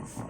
What's up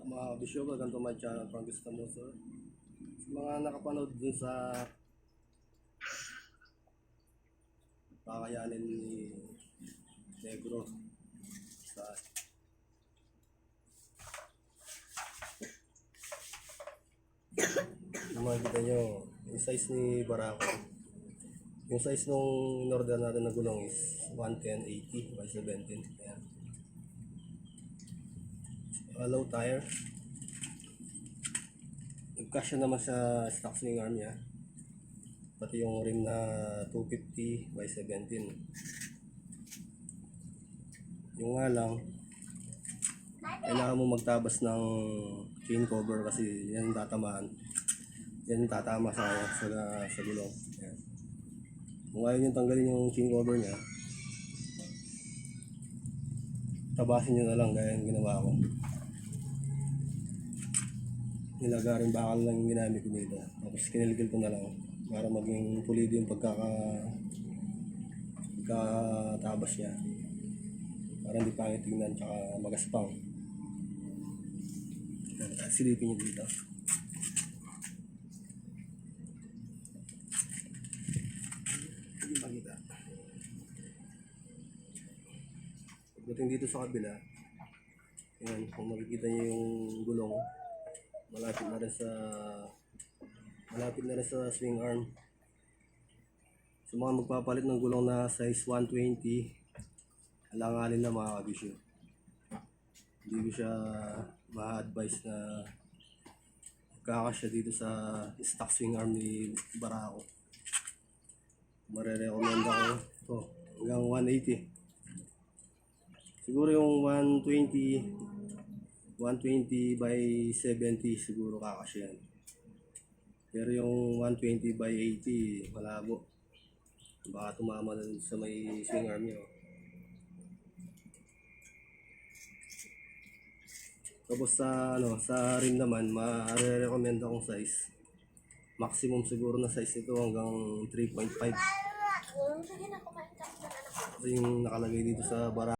mga kabisyo, welcome to my channel, Francis Tamoso. Sa mga nakapanood dun sa kakayanin ni Negro sa makikita nyo yung size ni Barako. Yung size nung in-order natin na gulong is 110/80 by 17. Ayan. Low tire. Nagkasya naman sa stock swing arm niya. Pati yung rim na 250 by 17. Yung nga lang, kailangan mo magtabas ng chain cover kasi yan yung tatamaan. Yan yung tatama sa gulong. Ayan. Kung ayaw nyo tanggalin yung chain cover niya, tabasin nyo na lang gaya yung ginawa ko. Nilagaring bakal lang yung ginamit ko dito. Tapos kiniligil ko na lang para maging pulido yung pagkatabas niya. Para hindi pangit tingnan tsaka magaspang. Silipin nyo dito. Hindi makita. Pagdating dito sa kabila, yan, kung makikita nyo yung gulong, malapit na rin sa swing arm. Sa mga magpapalit ng gulong na size 120, alanganin na mga kabisyo. Hindi ko siya ma-advise na kakasya dito sa stock swing arm ni Barako. Marerecommend ako ito hanggang 180. Siguro yung 120 by 70 siguro kakasya yan. Pero yung 120 by 80 malabo. Baka tumama na sa may swing arm nyo. Tapos sa rim naman, ma-recommend akong size. Maximum siguro na size nito hanggang 3.5. Ito yung nakalagay dito sa Barako.